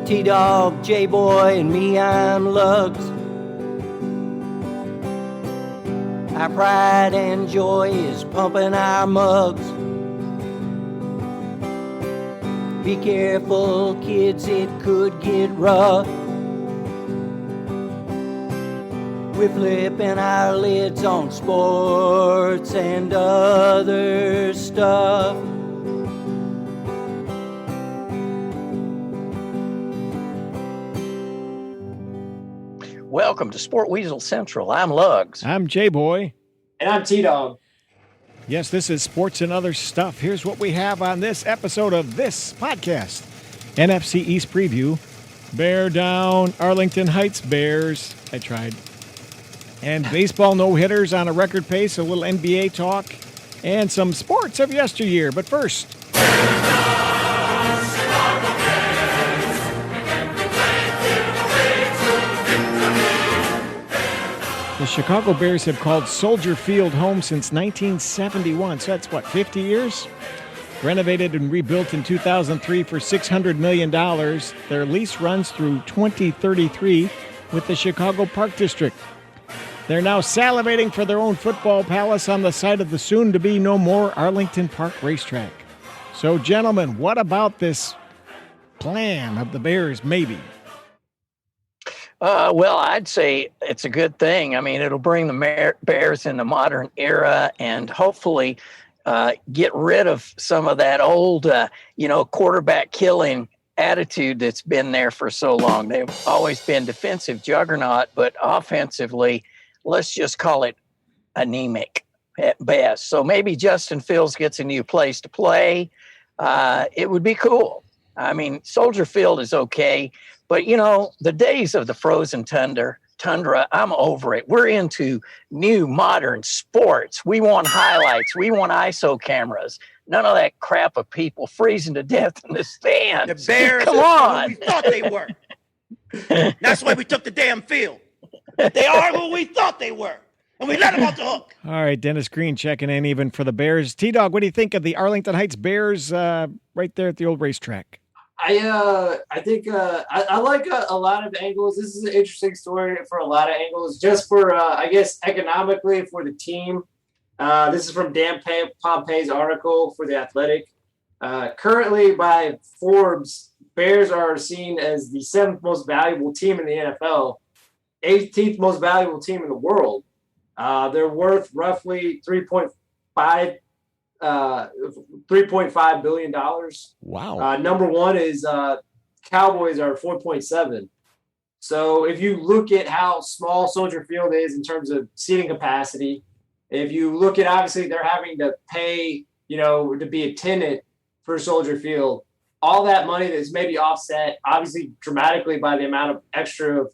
T-Dog, J-Boy, and me, I'm Lugs. Our pride and joy is pumping our mugs. Be careful, kids, it could get rough. We're flipping our lids on sports and other stuff. Welcome to Sport Weasel Central. I'm Lugs. I'm J-Boy. And I'm T-Dog. Yes, this is Sports and Other Stuff. Here's what we have on this episode of this podcast. NFC East Preview. Bear down, Arlington Heights Bears. I tried. And baseball no-hitters on a record pace, a little NBA talk, and some sports of yesteryear. But first... The Chicago Bears have called Soldier Field home since 1971, so that's, 50 years? Renovated and rebuilt in 2003 for $600 million. Their lease runs through 2033 with the Chicago Park District. They're now salivating for their own football palace on the site of the soon-to-be no more Arlington Park racetrack. So, gentlemen, what about this plan of the Bears, maybe? Well, I'd say it's a good thing. I mean, it'll bring the Bears in the modern era and hopefully get rid of some of that old, quarterback killing attitude that's been there for so long. They've always been defensive juggernaut, but offensively, let's just call it anemic at best. So maybe Justin Fields gets a new place to play. It would be cool. I mean, Soldier Field is okay. But, the days of the frozen tundra, I'm over it. We're into new modern sports. We want highlights. We want ISO cameras. None of that crap of people freezing to death in the stands. The Bears Come on. Who we thought they were. That's why we took the damn field. They are who we thought they were. And we let them off the hook. All right, Dennis Green checking in even for the Bears. T-Dog, what do you think of the Arlington Heights Bears right there at the old racetrack? I think I like a lot of angles. This is an interesting story for a lot of angles. Just for, I guess, economically for the team. This is from Dan Pompei's article for The Athletic. Currently, by Forbes, Bears are seen as the 7th most valuable team in the NFL, 18th most valuable team in the world. They're worth roughly $3.5 billion. Wow. Number one is Cowboys are 4.7. So if you look at how small Soldier Field is in terms of seating capacity, if you look at, obviously they're having to pay, to be a tenant for Soldier Field, all that money that's maybe offset obviously dramatically by the amount of extra,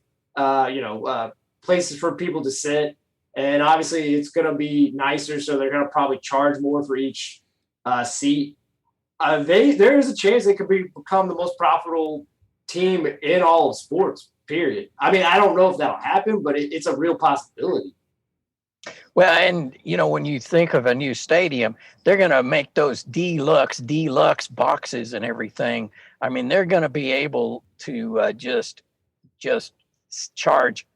places for people to sit. And obviously it's going to be nicer, so they're going to probably charge more for each seat. There is a chance they could become the most profitable team in all of sports, period. I mean, I don't know if that'll happen, but it's a real possibility. Well, and, when you think of a new stadium, they're going to make those deluxe boxes and everything. I mean, they're going to be able to just charge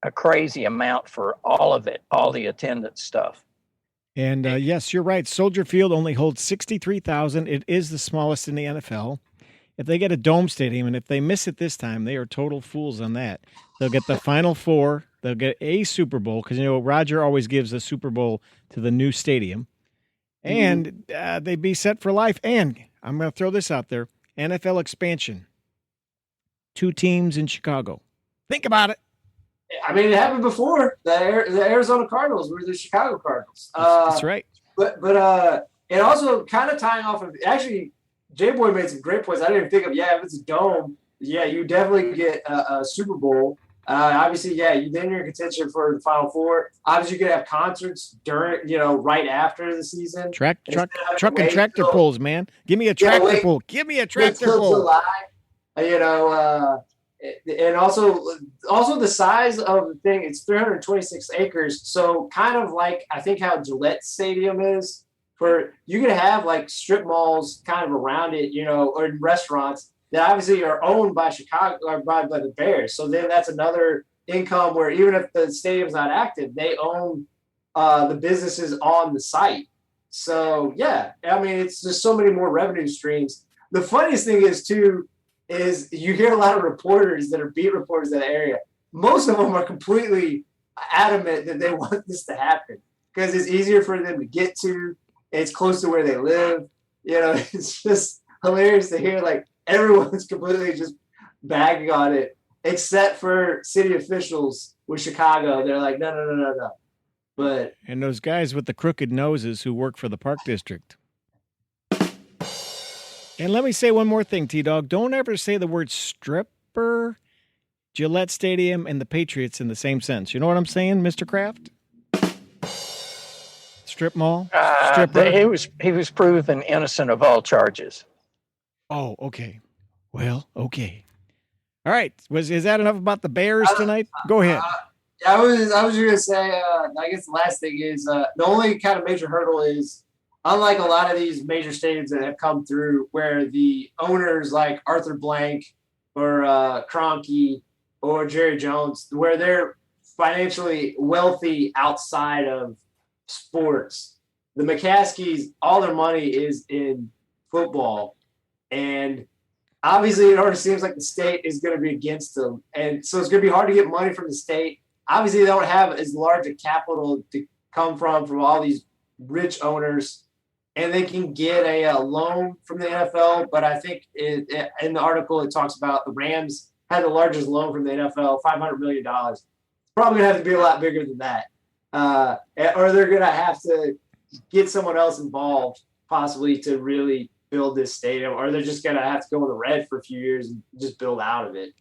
a crazy amount for all of it, all the attendance stuff. And yes, you're right. Soldier Field only holds 63,000. It is the smallest in the NFL. If they get a dome stadium, and if they miss it this time, they are total fools on that. They'll get the Final Four. They'll get a Super Bowl because, Roger always gives the Super Bowl to the new stadium. And they'd be set for life. And I'm going to throw this out there. NFL expansion. 2 teams in Chicago. Think about it. I mean, it happened before. The Arizona Cardinals were the Chicago Cardinals. That's right. But and also kind of tying off of, actually, J-Boy made some great points. I didn't even think of, if it's a dome, you definitely get a Super Bowl. Obviously, then you're in contention for the Final Four. Obviously, you could have concerts during, right after the season. Truck and tractor pulls, man. Give me a tractor pull. Give me a tractor pull. July, and also the size of the thing, it's 326 acres. So kind of like, I think how Gillette Stadium is, for you could have like strip malls kind of around it, or restaurants. that obviously are owned by Chicago or by the Bears. So then that's another income where even if the stadium's not active, they own the businesses on the site. So yeah, I mean, it's just so many more revenue streams. The funniest thing is too, is you hear a lot of reporters that are beat reporters in the area. Most of them are completely adamant that they want this to happen because it's easier for them to get to. It's close to where they live. You know, it's just hilarious to hear like everyone's completely just bagging on it, except for city officials with Chicago. They're like, no. But and those guys with the crooked noses who work for the park district. And let me say one more thing, T-Dog. Don't ever say the word stripper, Gillette Stadium, and the Patriots in the same sense. You know what I'm saying, Mr. Kraft? Strip mall? Stripper? He was proven innocent of all charges. Oh, okay. Well, okay. All right. Is that enough about the Bears tonight? Go ahead. I was just gonna say. I guess the last thing is the only kind of major hurdle is, unlike a lot of these major stadiums that have come through, where the owners like Arthur Blank or Kroenke or Jerry Jones, where they're financially wealthy outside of sports. The McCaskies, all their money is in football, and obviously it already seems like the state is going to be against them, and so it's going to be hard to get money from the state. Obviously, they don't have as large a capital to come from all these rich owners, and they can get a loan from the NFL. But I think in the article it talks about the Rams had the largest loan from the NFL, $500 million. It's probably going to have to be a lot bigger than that, or they're going to have to get someone else involved possibly to really build this stadium, or they're just going to have to go in the red for a few years and just build out of it.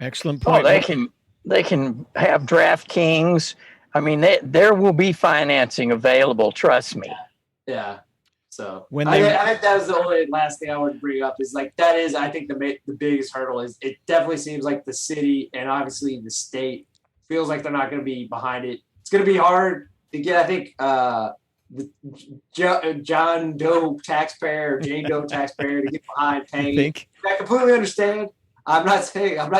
Excellent point. Oh, they can have DraftKings. I mean, there will be financing available. Trust me. Yeah. So When I think that was the only last thing I wanted to bring up is like that is I think the biggest hurdle is it definitely seems like the city and obviously the state feels like they're not going to be behind it. It's going to be hard to get. I think the John Doe taxpayer or Jane Doe taxpayer to get behind paying. I completely understand. I'm not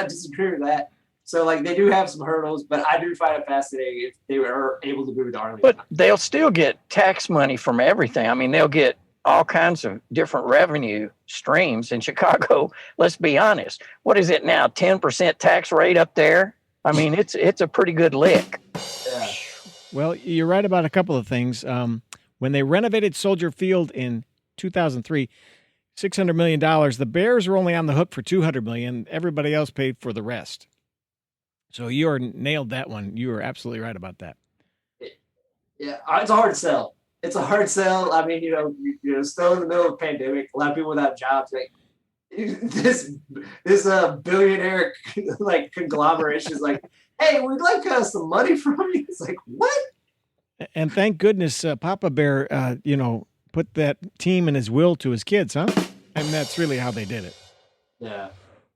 disagreeing with that. So, like, they do have some hurdles, but I do find it fascinating if they were able to move to Arlington. But they'll still get tax money from everything. I mean, they'll get all kinds of different revenue streams in Chicago. Let's be honest. What is it now? 10% tax rate up there? I mean, it's a pretty good lick. Yeah. Well, you're right about a couple of things. When they renovated Soldier Field in 2003, $600 million, the Bears were only on the hook for $200 million. Everybody else paid for the rest. So you nailed that one. You were absolutely right about that. Yeah, it's a hard sell. It's a hard sell. I mean, still in the middle of a pandemic, a lot of people without jobs. Like this billionaire like conglomeration is like, hey, we'd like some money from you. It's like, what? And thank goodness Papa Bear, put that team in his will to his kids, huh? I mean, that's really how they did it. Yeah.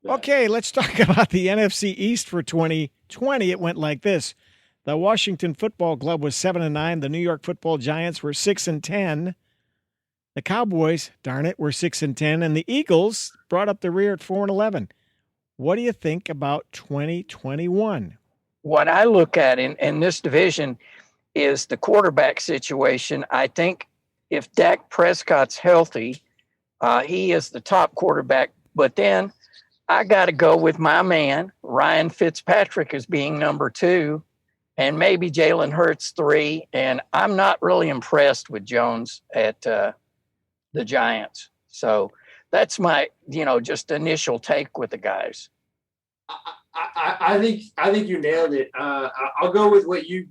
Okay, let's talk about the NFC East for 2020. It went like this. The Washington Football Club was 7-9. The New York Football Giants were 6-10. The Cowboys, darn it, were 6-10. And the Eagles brought up the rear at 4-11. What do you think about 2021? What I look at in this division is the quarterback situation. I think if Dak Prescott's healthy, he is the top quarterback. But then I got to go with my man, Ryan Fitzpatrick, as being number 2, and maybe Jalen Hurts 3. And I'm not really impressed with Jones at the Giants. So that's my, just initial take with the guys. I think you nailed it. I'll go with what you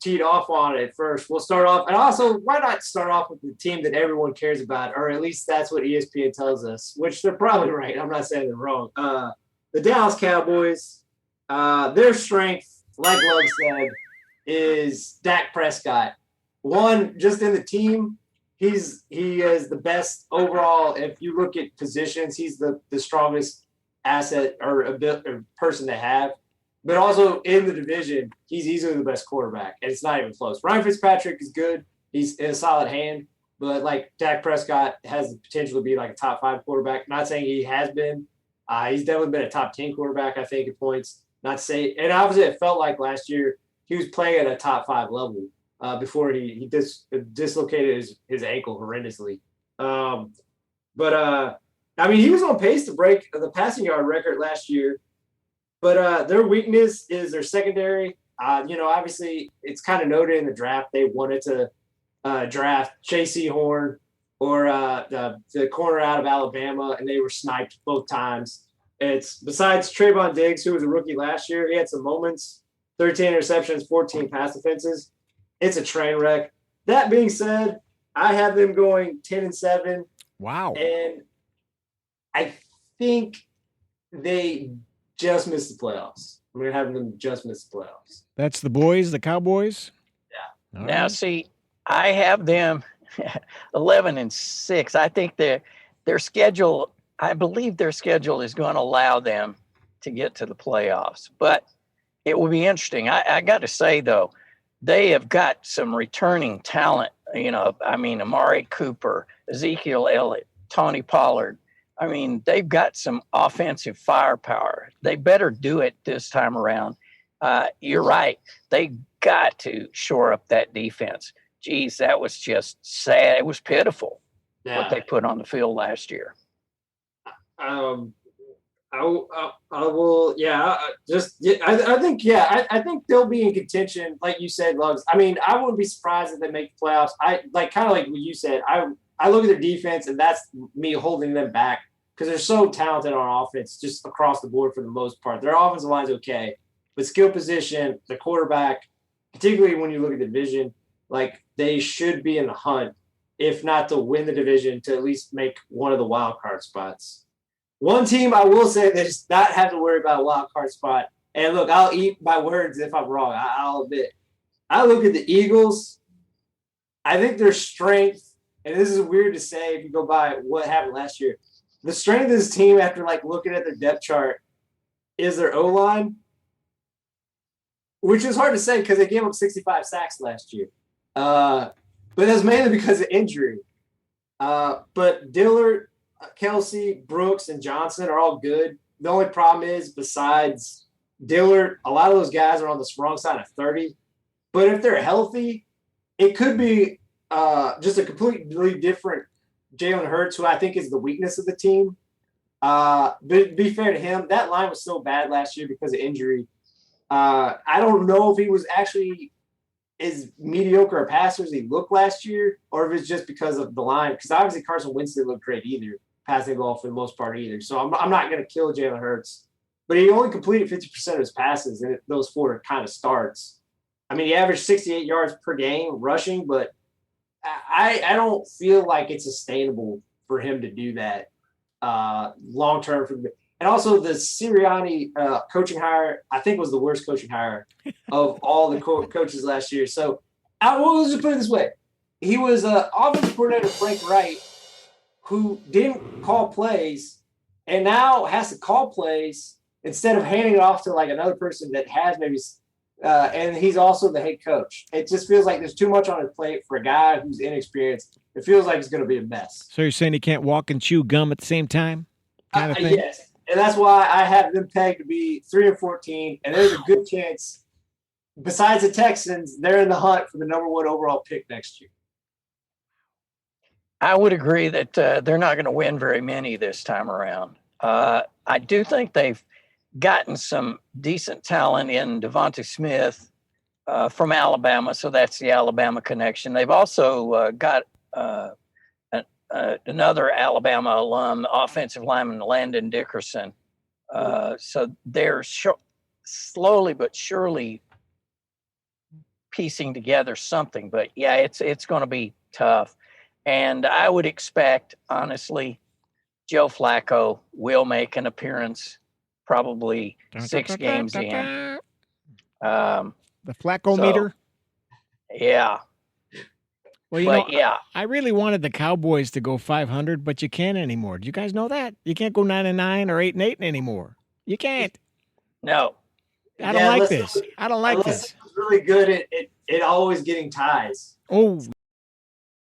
teed off on it first. We'll start off, and also why not start off with the team that everyone cares about, or at least that's what ESPN tells us, which they're probably right. I'm not saying they're wrong. The Dallas Cowboys, their strength, like Lug said, is Dak Prescott. One, just in the team, he is the best overall. If you look at positions, he's the strongest asset or a person to have, but also in the division, he's easily the best quarterback, and it's not even close. Ryan Fitzpatrick is good. He's in a solid hand, but like Dak Prescott has the potential to be like a top 5 quarterback. Not saying he has been. He's definitely been a top 10 quarterback, I think, at points. Not to say, and obviously it felt like last year he was playing at a top 5 level before he dislocated his ankle horrendously. I mean, he was on pace to break the passing yard record last year, but their weakness is their secondary. Obviously it's kind of noted in the draft they wanted to draft J.C. Horn or the corner out of Alabama, and they were sniped both times. It's besides Trayvon Diggs, who was a rookie last year, he had some moments, 13 interceptions, 14 pass defenses. It's a train wreck. That being said, I have them going 10-7. Wow. And I think they just missed the playoffs. I'm going to have them just miss the playoffs. That's the boys, the Cowboys? Yeah. All Now, right. see, I have them 11-6. I think their schedule, I believe their schedule is going to allow them to get to the playoffs. But it will be interesting. I got to say, though, they have got some returning talent. Amari Cooper, Ezekiel Elliott, Tony Pollard. I mean, they've got some offensive firepower. They better do it this time around. You're right. They got to shore up that defense. Geez, that was just sad. It was pitiful what they put on the field last year. I will. Yeah. I think they'll be in contention, like you said, Lugs. I mean, I wouldn't be surprised if they make the playoffs. I kind of like what you said. I look at their defense, and that's me holding them back because they're so talented on offense, just across the board for the most part. Their offensive line's okay, but skill position, the quarterback, particularly when you look at the division, like they should be in the hunt, if not to win the division, to at least make one of the wild card spots. One team I will say that does not have to worry about a wild card spot. And look, I'll eat my words if I'm wrong. I'll admit. I look at the Eagles. I think their strength, and this is weird to say if you go by what happened last year, the strength of this team after like looking at their depth chart is their O-line, which is hard to say because they gave up 65 sacks last year. But that's mainly because of injury. But Dillard, Kelsey, Brooks, and Johnson are all good. The only problem is, besides Dillard, a lot of those guys are on the wrong side of 30. But if they're healthy, it could be just a completely different Jalen Hurts, who I think is the weakness of the team. But be fair to him, that line was so bad last year because of injury. I don't know if he was actually as mediocre a passer as he looked last year, or if it's just because of the line. Because obviously Carson Wentz didn't look great either, passing the ball for the most part either. So I'm not going to kill Jalen Hurts. But he only completed 50% of his passes in those 4 kind of starts. I mean, he averaged 68 yards per game rushing, but I don't feel like it's sustainable for him to do that long term. And also the Sirianni coaching hire, I think, was the worst coaching hire of all the coaches last year. So let's just put it this way. He was offensive coordinator Frank Wright, who didn't call plays and now has to call plays instead of handing it off to like another person that has maybe and he's also the head coach. It just feels like there's too much on his plate for a guy who's inexperienced. It feels like it's going to be a mess. So you're saying he can't walk and chew gum at the same time? Kind of thing? Yes. And that's why I have them pegged to be 3-14. And there's a good chance, besides the Texans, they're in the hunt for the number 1 overall pick next year. I would agree that they're not going to win very many this time around. I do think they've gotten some decent talent in Devontae Smith from Alabama, so that's the Alabama connection. They've also got another Alabama alum, offensive lineman Landon Dickerson. So they're slowly but surely piecing together something. But yeah, it's going to be tough. And I would expect, honestly, Joe Flacco will make an appearance probably 6 games in. The Flacco meter? Yeah. Well, I really wanted the Cowboys to go 500, but you can't anymore. Do you guys know that? You can't go 9-9 or 8-8 anymore. You can't. No. I don't like this. I don't like this. It's really good at always getting ties. Oh,